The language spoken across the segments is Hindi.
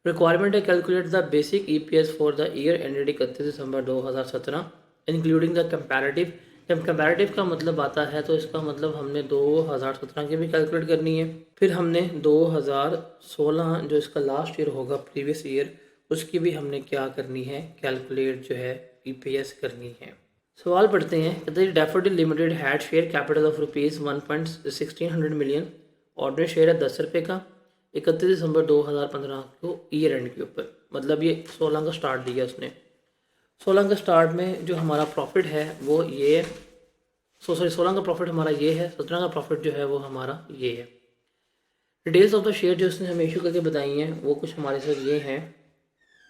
रिक्वायरमेंट है calculate the basic EPS for the year ended 31 December 2017 including the comparative. जब कंपैरेटिव का मतलब आता है तो इसका मतलब हमने 2017 की भी कैलकुलेट करनी है, फिर हमने 2016 जो इसका लास्ट ईयर होगा प्रीवियस ईयर उसकी भी हमने क्या करनी है, कैलकुलेट जो है ईपीएस करनी है। सवाल पढ़ते हैं, कहते हैं daffodil limited had share capital of rupees 1.1600 million, ordinary share है 10 रुपये का 31 दिसंबर 2015 को ईयर एंड के ऊपर, मतलब ये 16 का स्टार्ट दिया उसने। 16 का स्टार्ट में जो हमारा प्रॉफिट है वो ये, 16 का प्रॉफिट हमारा ये है, 17 का प्रॉफिट जो है वो हमारा ये है। डिटेल्स ऑफ द शेयर जो उसने हमें इशू करके बताई हैं वो कुछ हमारे साथ ये हैं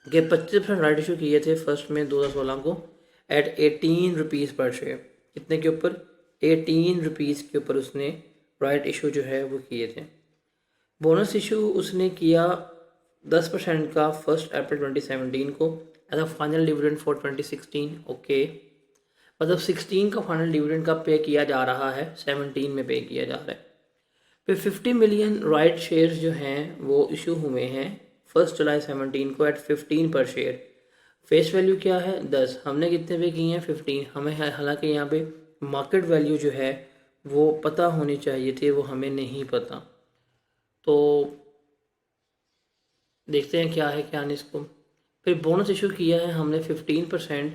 कि 25% राइट इशू किए थे फर्स्ट में 2016 को एट 18 रुपीज़ पर शेयर। कितने के ऊपर? 18 रुपीज़ के ऊपर उसने राइट इशू जो है वो किए थे। बोनस इशू उसने किया 10% का 1 अप्रैल 2017 को as a final dividend for 2016। Okay, मतलब 16 का फाइनल डिविडेंड का पे किया जा रहा है, 17 में पे किया जा रहा है। फिर 50 मिलियन राइट शेयर्स जो हैं वो इशू हुए हैं 1 जुलाई 17 को एट 15 पर शेयर। फेस वैल्यू क्या है 10, हमने कितने पे किए हैं 15। हमें हालांकि यहाँ पे मार्केट वैल्यू जो है वो पता होनी चाहिए थी, वो हमें नहीं पता, तो देखते हैं क्या है क्या नहीं इसको। फिर बोनस इशू किया है हमने 15%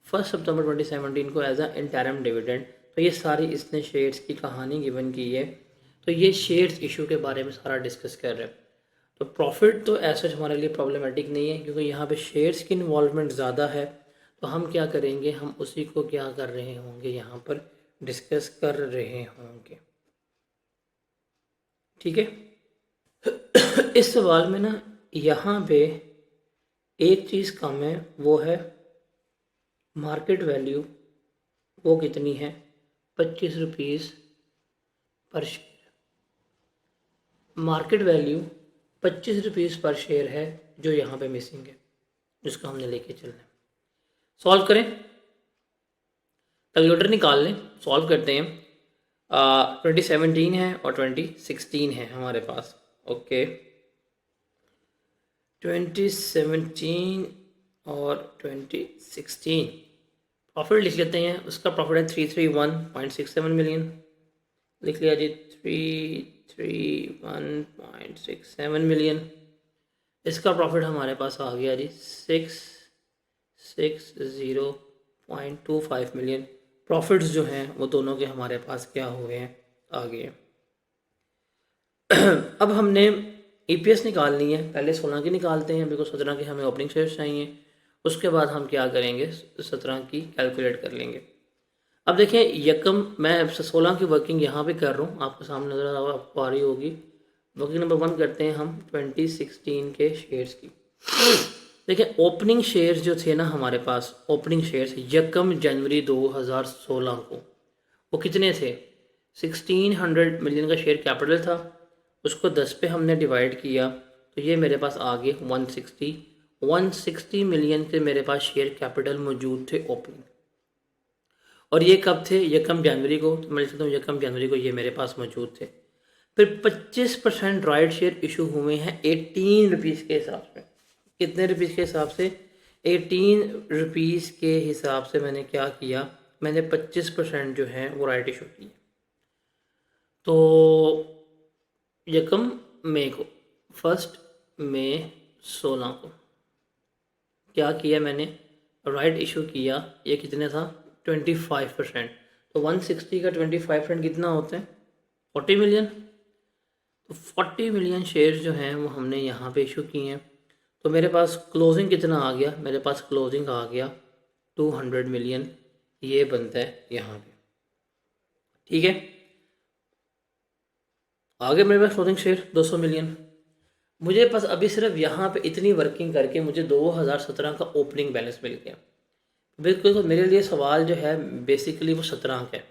1 सितंबर 2017 को एज अ इंटरम डिविडेंड। तो ये सारी इसने शेयर्स की कहानी गिवन की है, तो ये शेयर्स इशू के बारे में सारा डिस्कस कर रहे हैं। तो प्रॉफिट तो ऐसा हमारे लिए प्रॉब्लमेटिक नहीं है क्योंकि यहाँ पे शेयर्स की इन्वॉल्वमेंट ज़्यादा है, तो हम क्या करेंगे, हम उसी को क्या कर रहे होंगे यहाँ पर डिस्कस कर रहे होंगे। ठीक है। इस सवाल में ना यहाँ पे एक चीज़ कम है, वो है मार्केट वैल्यू, वो कितनी है 25 रुपीज़ पर शेयर। मार्केट वैल्यू 25 रुपीज़ पर शेयर है जो यहाँ पे मिसिंग है, जिसको हमने लेके चलना है। सॉल्व करें, कैलकुलेटर निकाल लें, सॉल्व करते हैं। 2017 है और 2016 है हमारे पास। ओके, 2017 और 2016 प्रॉफिट लिख लेते हैं। उसका प्रॉफिट है 331.67 मिलियन, लिख लिया जी 331.67 मिलियन। इसका प्रॉफिट हमारे पास आ गया जी 660.25 मिलियन। प्रॉफिट्स जो हैं वो दोनों के हमारे पास क्या हुए हैं, आ गए। अब हमने ईपीएस निकालनी है, पहले 16 की निकालते हैं बिकॉज 17 के हमें ओपनिंग शेयर्स चाहिए, उसके बाद हम क्या करेंगे 17 की कैलकुलेट कर लेंगे। अब देखें यकम, मैं 16 की वर्किंग यहाँ पे कर रहा हूँ, आपके सामने नजर आपको आ रही होगी। वर्किंग नंबर 1 करते हैं हम 2016 के शेयर्स की। देखिए ओपनिंग शेयर्स जो थे ना हमारे पास, ओपनिंग शेयर्स यकम जनवरी 2016 को वो कितने थे, 1600 मिलियन का शेयर कैपिटल था, उसको 10 पे हमने डिवाइड किया तो ये मेरे पास आ गए 160 मिलियन के मेरे पास शेयर कैपिटल मौजूद थे ओपनिंग। और ये कब थे, यकम जनवरी को, तो मैं लिख सकता हूँ यकम जनवरी को ये मेरे पास मौजूद थे। फिर 25% राइट शेयर इशू हुए हैं 18 रुपीज़ के हिसाब से। कितने रुपीज़ के हिसाब से, 18 रुपीज़ के हिसाब से मैंने क्या किया, मैंने 25% जो है वो राइट इशू किए। तो यकम मई को, 1 मई 16 को क्या किया मैंने, राइट इशू किया। ये कितने था 25%, तो 160 का 25% कितना होता है 40 मिलियन। तो 40 मिलियन शेयर्स जो हैं वो हमने यहाँ पे इशू किए हैं। तो मेरे पास क्लोजिंग कितना आ गया, मेरे पास क्लोजिंग आ गया 200 मिलियन, ये बनता है यहाँ पे। ठीक है, आगे मेरे पास क्लोजिंग शेयर 200 मिलियन। मुझे पास अभी सिर्फ यहाँ पे इतनी वर्किंग करके मुझे 2017 का ओपनिंग बैलेंस मिल गया। बिल्कुल, तो मेरे लिए सवाल जो है बेसिकली वो 17 का है।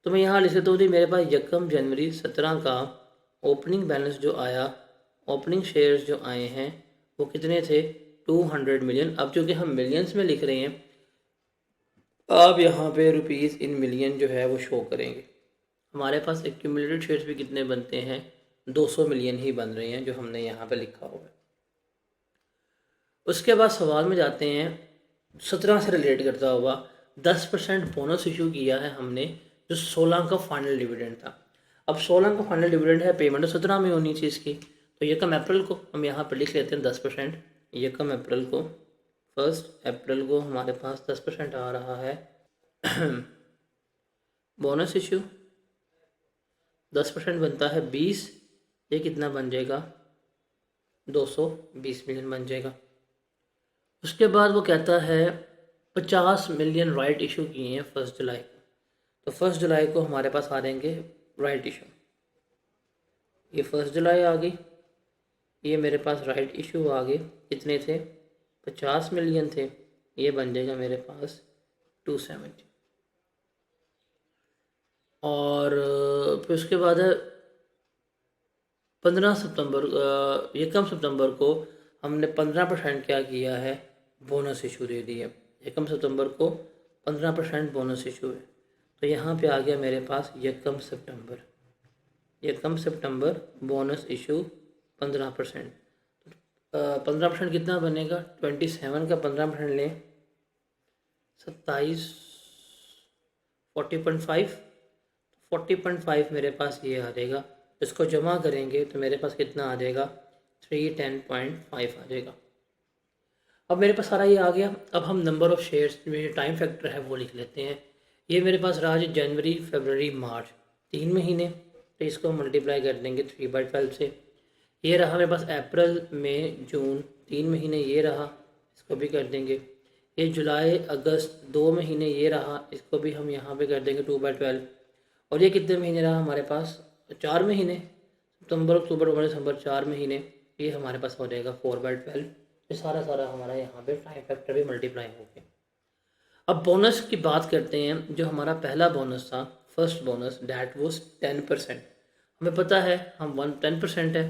तो मैं यहाँ लिख देता हूँ मेरे पास यकम जनवरी 17 का ओपनिंग बैलेंस जो आया, ओपनिंग शेयर्स जो आए हैं वो कितने थे 200 मिलियन। अब चूँकि हम मिलियंस में लिख रहे हैं, अब यहाँ पे रुपीज़ इन मिलियन जो है वो शो करेंगे। हमारे पास एक्यूमुलेटेड शेयर्स भी कितने बनते हैं 200 मिलियन ही बन रहे हैं जो हमने यहाँ पे लिखा हुआ है। उसके बाद सवाल में जाते हैं 17 से रिलेट करता हुआ। 10% बोनस इशू किया है हमने, जो 16 का फाइनल डिविडेंड था। अब 16 का फाइनल डिविडेंड है, पेमेंट 17 में होनी चाहिए इसकी, तो ये कम अप्रैल को हम यहाँ पर लिख लेते हैं 10%। ये कम अप्रैल को, 1 अप्रैल को हमारे पास 10% आ रहा है बोनस इशू। 10% बनता है 20, ये कितना बन जाएगा, 220 मिलियन बन जाएगा। उसके बाद वो कहता है 50 मिलियन राइट इशू किए हैं 1 जुलाई को, तो 1 जुलाई को हमारे पास आ जाएंगे राइट इशू। ये 1 जुलाई आ गई, ये मेरे पास राइट इशू आ गए, कितने थे, 50 मिलियन थे, ये बन जाएगा मेरे पास 270। और फिर उसके बाद है 15 सितंबर, 1 सितंबर को हमने 15% क्या किया है, बोनस इशू दे दिए। 1 सितंबर को 15% बोनस इशू है, तो यहाँ पे आ गया मेरे पास 1 सितंबर। 1 सितंबर बोनस इशू 15%। 15% कितना बनेगा, 27 का 15% लें, 27, 40.5, 40.5 मेरे पास ये आ जाएगा। इसको जमा करेंगे तो मेरे पास कितना आ जाएगा, 310.5 आ जाएगा। अब मेरे पास सारा ये आ गया। अब हम नंबर ऑफ़ शेयर्स में टाइम फैक्टर है वो लिख लेते हैं। ये मेरे पास रहा जी जनवरी, फरवरी, मार्च, 3 महीने, तो इसको मल्टीप्लाई कर देंगे 3/12 से। ये रहा मेरे पास अप्रैल, मई, जून, 3 महीने, ये रहा, इसको भी कर देंगे। ये जुलाई, अगस्त, 2 महीने, ये रहा, इसको भी हम यहाँ पे कर देंगे 2/12। और ये कितने महीने रहा हमारे पास, 4 महीने, सितंबर, अक्टूबर, नवंबर, दिसंबर, 4 महीने, ये हमारे पास हो जाएगा 4/12। ये सारा हमारा यहाँ पे टाइम फैक्टर भी मल्टीप्लाई हो गया। अब बोनस की बात करते हैं। जो हमारा पहला बोनस था, फर्स्ट बोनस, दैट वाज 10%। हमें पता है हम 10% है,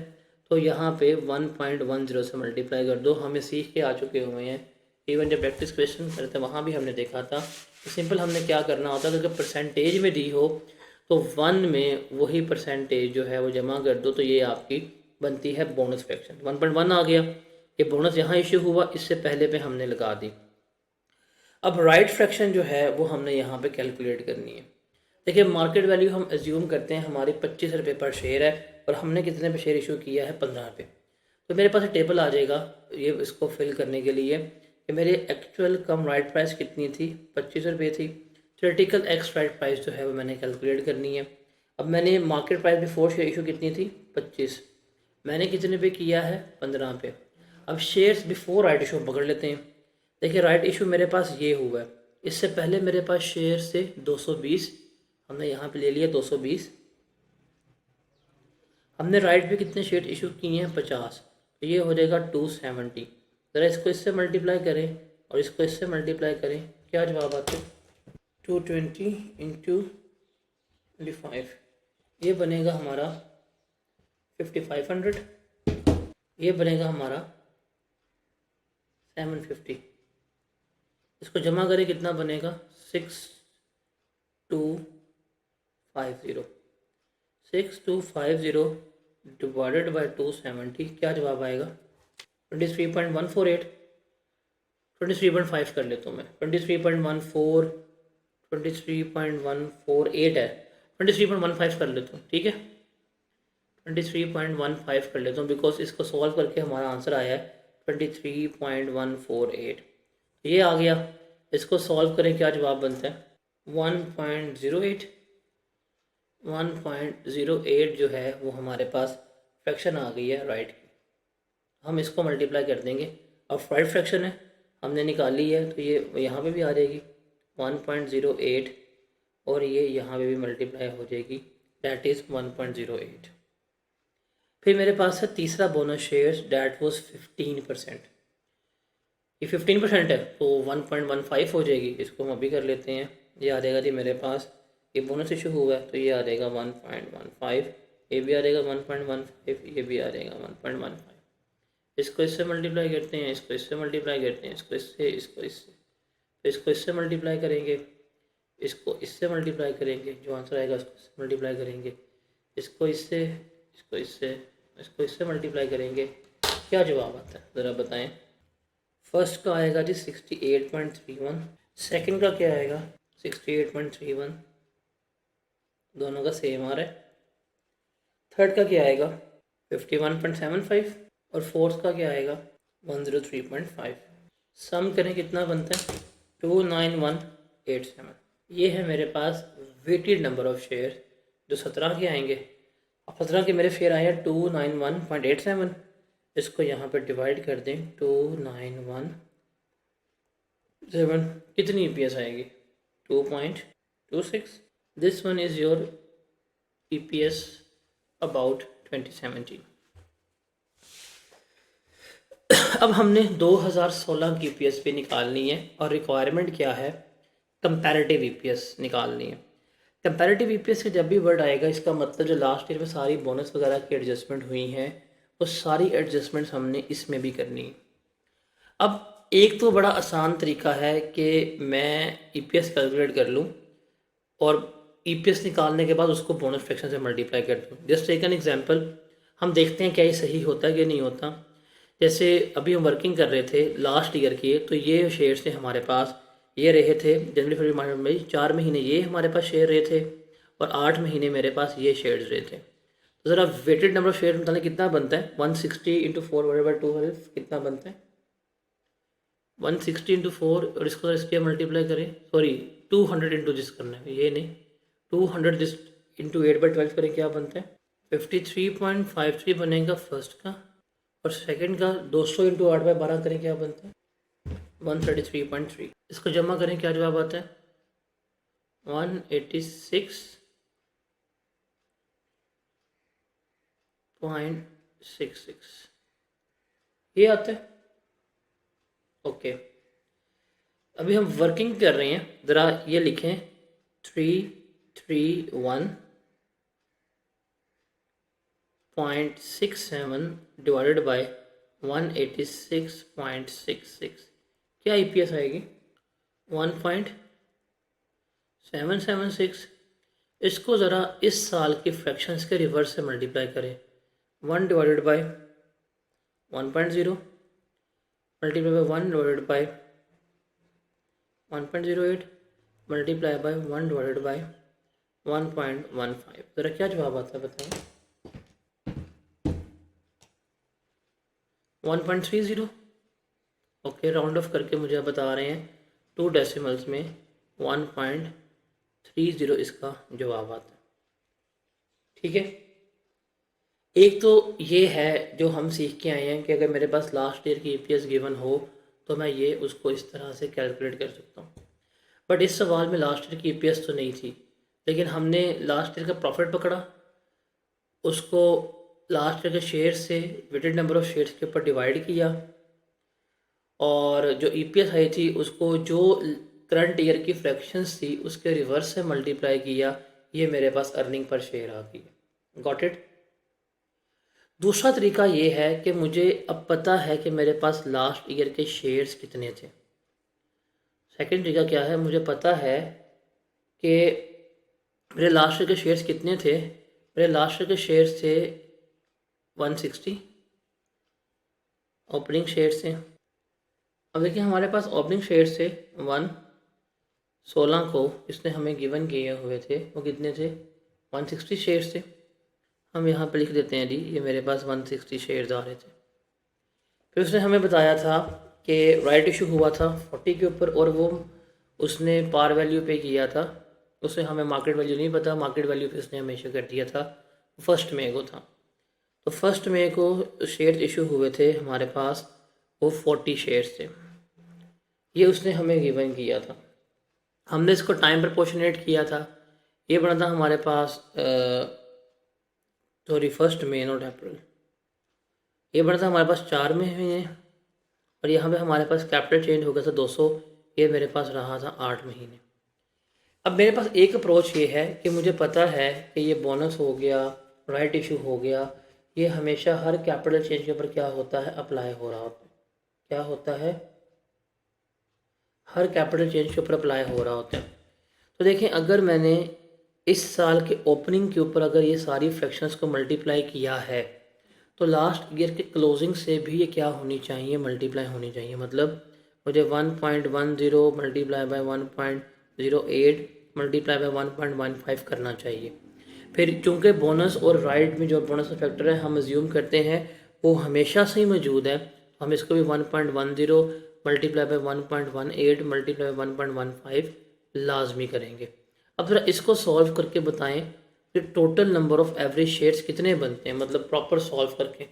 तो यहाँ पे 1.10 से मल्टीप्लाई कर दो। हमें सीख के आ चुके हुए हैं, इवन जब प्रैक्टिस क्वेश्चन करते वहाँ भी हमने देखा था कि सिंपल हमने क्या करना होता है, अगर परसेंटेज में दी हो तो 1 में वही परसेंटेज जो है वो जमा कर दो, तो ये आपकी बनती है बोनस फ्रैक्शन। 1.1 आ गया, ये बोनस यहाँ इशू हुआ, इससे पहले पे हमने लगा दी। अब राइट फ्रैक्शन जो है वो हमने यहाँ पे कैलकुलेट करनी है। देखिए मार्केट वैल्यू हम एज्यूम करते हैं हमारी 25 रुपये पर शेयर है, और हमने कितने पे शेयर इशू किया है, 15 रुपये। तो मेरे पास एक टेबल आ जाएगा ये इसको फिल करने के लिए कि मेरी एक्चुअल कम राइट प्राइस कितनी थी, 25 रुपये थी। थ्योरेटिकल एक्स राइट प्राइस जो है वो मैंने कैलकुलेट करनी है। अब मैंने market price before share issue कितनी थी, 25, मैंने कितने पे किया है, 15 पे। अब शेयर्स बिफोर राइट इशू पकड़ लेते हैं। देखिए राइट इशू मेरे पास ये हुआ है, इससे पहले मेरे पास शेयर से 220, हमने यहाँ पे ले लिया 220। हमने राइट पे कितने शेयर इशू किए हैं, 50, तो ये हो जाएगा 270। ज़रा इसको इससे मल्टीप्लाई करें और इसको इससे मल्टीप्लाई करें, क्या जवाब आते हैं, 220 इंटू 25, ये बनेगा हमारा 5500, ये बनेगा हमारा 750। इसको जमा करें कितना बनेगा, 6250। 6250 डिवाइडेड बाई 270, क्या जवाब आएगा, 23.148। 23.5 कर लेता हूँ मैं, 23.14, 23.148 है, 23.15 कर लेता हूँ, ठीक है, 23.15 कर लेता हूँ, बिकॉज इसको सॉल्व करके हमारा आंसर आया है 23.148। ये आ गया, इसको सॉल्व करें क्या जवाब बनता है, 1.08। 1.08 जो है वो हमारे पास फ्रैक्शन आ गई है राइट की। हम इसको मल्टीप्लाई कर देंगे। अब राइट फ्रैक्शन है हमने निकाली है, तो ये यहाँ पे भी आ जाएगी 1.08, और ये यहाँ पे भी मल्टीप्लाई हो जाएगी, दैट इज़ 1.08। फिर मेरे पास है तीसरा बोनस शेयर्स, डैट वाज 15%। ये 15% है तो 1.15 हो जाएगी, इसको हम अभी कर लेते हैं। ये आ जाएगा जी मेरे पास, ये बोनस इशू हुआ है तो ये आ जाएगा 1.15, ये भी आ जाएगा 1.15, ये भी आ जाएगा 1.15। इसको इससे मल्टीप्लाई करते हैं, इसको इससे मल्टीप्लाई करते हैं, इसको इससे, इसको इससे, तो इसको इससे मल्टीप्लाई करेंगे, इसको इससे मल्टीप्लाई करेंगे, जो आंसर आएगा उसको इससे मल्टीप्लाई करेंगे, इसको इससे, इसको इससे, इसको इससे मल्टीप्लाई करेंगे, क्या जवाब आता है ज़रा बताएं। फर्स्ट का आएगा जी 68.31, सेकंड का क्या आएगा 68.31, दोनों का सेम आ रहा है। थर्ड का क्या आएगा 51.75 और फोर्थ का क्या आएगा 103.5। सम करें कितना बनता है 29187। ये है मेरे पास वेटेड नंबर ऑफ शेयर जो 17 के आएंगे। अब 17 के मेरे शेयर आए हैं 291.87, इसको यहाँ पर डिवाइड कर दें 291.7, कितनी EPS आएगी 2.26। This one is your EPS about 2017। अब हमने 2016 की EPS भी निकालनी है और रिक्वायरमेंट क्या है कंपैरेटिव EPS निकालनी है। कंपैरेटिव EPS का जब भी वर्ड आएगा इसका मतलब जो लास्ट ईयर में सारी बोनस वगैरह की एडजस्टमेंट हुई हैं वो सारी एडजस्टमेंट्स हमने इसमें भी करनी है। अब एक तो बड़ा आसान तरीका है कि मैं EPS कैलकुलेट कर लूँ और EPS निकालने के बाद उसको बोनस फ्रैक्शन से मल्टीप्लाई कर दूँ। जस्ट टेक एन एग्जांपल, हम देखते हैं क्या ये सही होता है कि नहीं होता। जैसे अभी हम वर्किंग कर रहे थे लास्ट ईयर की, तो ये शेयर्स थे हमारे पास, ये रहे थे जनवरी फरवरी मार्च मई 4 महीने ये हमारे पास शेयर रहे थे और 8 महीने मेरे पास ये शेयर्स रहे थे। तो ज़रा वेटेड नंबर ऑफ शेयर बताने कितना बनता है 160 इंटू 4/200 कितना बनता है 160 इंटू 4 और इसको इसके मल्टीप्लाई करें, सॉरी 200 इंटू जिस करना है ये नहीं 200 जिस इंटू 8/12 करें क्या बनता है 53.53 बनेगा फर्स्ट का, और सेकंड का 200 इंटू 8/12 करें क्या बनता है 133.3। इसको जमा करें क्या जवाब आता है 186.66 ये आता है। ओके अभी हम वर्किंग कर रहे हैं, ज़रा ये लिखें 331.67 डिवाइडेड बाय 186.66 क्या EPS आएगी 1.776। इसको ज़रा इस साल के फ्रैक्शंस के रिवर्स से मल्टीप्लाई करें 1 divided by 1.0 multiply by 1 divided by 1.08 multiply by 1 divided by 1.15। ज़रा क्या जवाब आता है बताएं 1.30। ओके राउंड ऑफ करके मुझे आप बता रहे हैं 2 डेसिमल्स में 1.30 इसका जवाब आता है। ठीक है, एक तो ये है जो हम सीख के आए हैं कि अगर मेरे पास लास्ट ईयर की EPS गिवन हो तो मैं ये उसको इस तरह से कैलकुलेट कर सकता हूँ। बट इस सवाल में लास्ट ईयर की EPS तो नहीं थी, लेकिन हमने लास्ट ईयर का प्रॉफिट पकड़ा, उसको लास्ट ईयर के शेयर से वेटेड नंबर ऑफ शेयर्स के ऊपर डिवाइड किया और जो EPS आई थी उसको जो करंट ईयर की फ्रैक्शंस थी उसके रिवर्स से मल्टीप्लाई किया, ये मेरे पास अर्निंग पर शेयर आ गई। Got it. दूसरा तरीका ये है कि मुझे अब पता है कि मेरे पास लास्ट ईयर के शेयर्स कितने थे। सेकंड तरीका क्या है, मुझे पता है कि मेरे लास्ट ईयर के शेयर्स कितने थे। मेरे लास्ट ईयर के शेयर्स थे 160 ओपनिंग शेयर्स थे। अब देखिए हमारे पास ओपनिंग शेयर्स थे 1/16 को इसने हमें गिवन किए हुए थे, वो कितने थे 160 शेयर्स थे। हम यहाँ पे लिख देते हैं जी ये मेरे पास 160 शेयर्स आ रहे थे। फिर उसने हमें बताया था कि राइट इशू हुआ था 40 के ऊपर और वो उसने पार वैल्यू पे किया था, उससे हमें मार्केट वैल्यू नहीं पता, मार्केट वैल्यू पे उसने हमें इशू कर दिया था। 1 मई को था, तो 1 मई को शेयर इशू हुए थे हमारे पास, वो 40 शेयर्स थे, ये उसने हमें गिवन किया था। हमने इसको टाइम प्रपोर्शनेट किया था, ये बना था हमारे पास सॉरी 1 मई नॉट अप्रैल, ये बना था हमारे पास 4 महीने और यहाँ पे हमारे पास कैपिटल चेंज हो गया था 200, ये मेरे पास रहा था 8 महीने। अब मेरे पास एक अप्रोच ये है कि मुझे पता है कि ये बोनस हो गया, राइट इशू हो गया, ये हमेशा हर कैपिटल चेंज के ऊपर क्या होता है अप्लाई हो रहा होता है। क्या होता है, हर कैपिटल चेंज के ऊपर अप्लाई हो रहा होता है। तो देखें अगर मैंने इस साल के ओपनिंग के ऊपर अगर ये सारी फ्रैक्शंस को मल्टीप्लाई किया है तो लास्ट ईयर के क्लोजिंग से भी ये क्या होनी चाहिए, मल्टीप्लाई होनी चाहिए। मतलब मुझे 1.10 मल्टीप्लाई बाय 1.08 मल्टीप्लाई बाय 1.15 करना चाहिए। फिर चूंकि बोनस और राइट में जो बोनस फैक्टर है हम अज्यूम करते हैं वो हमेशा से ही मौजूद है, हम इसको भी 1.10 मल्टीप्लाई बाय 1.18 मल्टीप्लाई बाय 1.15 लाजमी करेंगे। अब ज़रा इसको सॉल्व करके बताएं कि total number of average shares कितने बनते हैं। मतलब प्रॉपर सॉल्व करके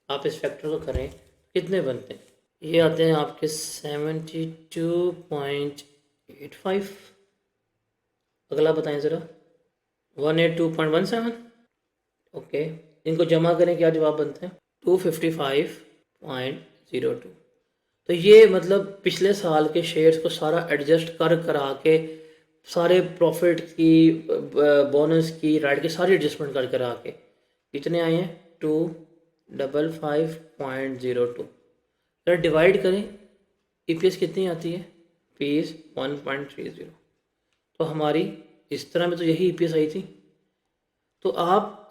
आप इस फैक्टर को करें कितने बनते हैं। ये आते हैं आपके 72.85। अगला बताएं ज़रा 182.17। ओके, इनको जमा करें क्या जवाब बनते हैं 255.02। तो ये मतलब पिछले साल के शेयर्स को सारा एडजस्ट कर करा के सारे प्रॉफिट की बोनस की राइट की सारी एडजस्टमेंट कर करा के कितने आए हैं 255.02। अगर डिवाइड करें ईपीएस कितनी आती है पीस 1.30। तो हमारी इस तरह में तो यही ईपीएस आई थी। तो आप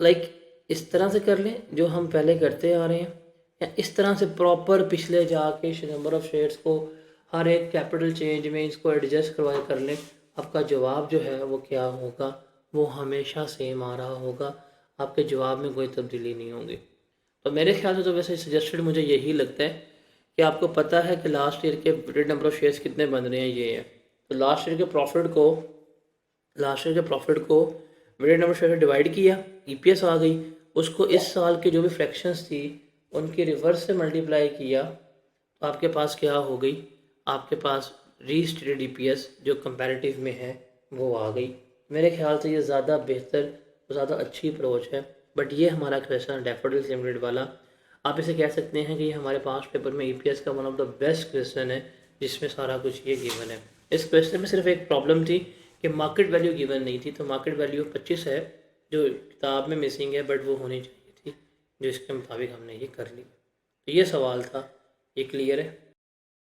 इस तरह से कर लें जो हम पहले करते आ रहे हैं, या इस तरह से प्रॉपर पिछले जाके नंबर ऑफ शेयर्स को हर एक कैपिटल चेंज में इसको एडजस्ट करवा कर लें। आपका जवाब जो है वो क्या होगा, वो हमेशा सेम आ रहा होगा, आपके जवाब में कोई तब्दीली नहीं होगी। तो मेरे ख्याल से तो वैसे सजेस्टेड मुझे यही लगता है कि आपको पता है कि लास्ट ईयर के वेटेड नंबर ऑफ शेयर्स कितने बन रहे हैं, ये है। तो लास्ट ईयर के प्रॉफिट को वेटेड नंबर शेयर से डिवाइड किया, ईपीएस आ गई, उसको इस साल के जो भी फ्रैक्शंस थी उनके रिवर्स से मल्टीप्लाई किया, तो आपके पास क्या हो गई, आपके पास रीस्टेटेड ईपीएस जो कंपैरेटिव में है वो आ गई। मेरे ख्याल से ये ज़्यादा बेहतर, ज़्यादा अच्छी अप्रोच है। बट ये हमारा क्वेश्चन डैफोडिल्स लिमिटेड वाला, आप इसे कह सकते हैं कि ये हमारे पास पेपर में ईपीएस का one of the best question है जिसमें सारा कुछ ये गिवन है। इस क्वेश्चन में सिर्फ एक प्रॉब्लम थी कि मार्केट वैल्यू गिवन नहीं थी। तो मार्केट वैल्यू 25 है जो किताब में मिसिंग है, बट वो होनी चाहिए थी, जो इसके मुताबिक हमने ये कर ली। तो ये सवाल था, ये क्लियर है।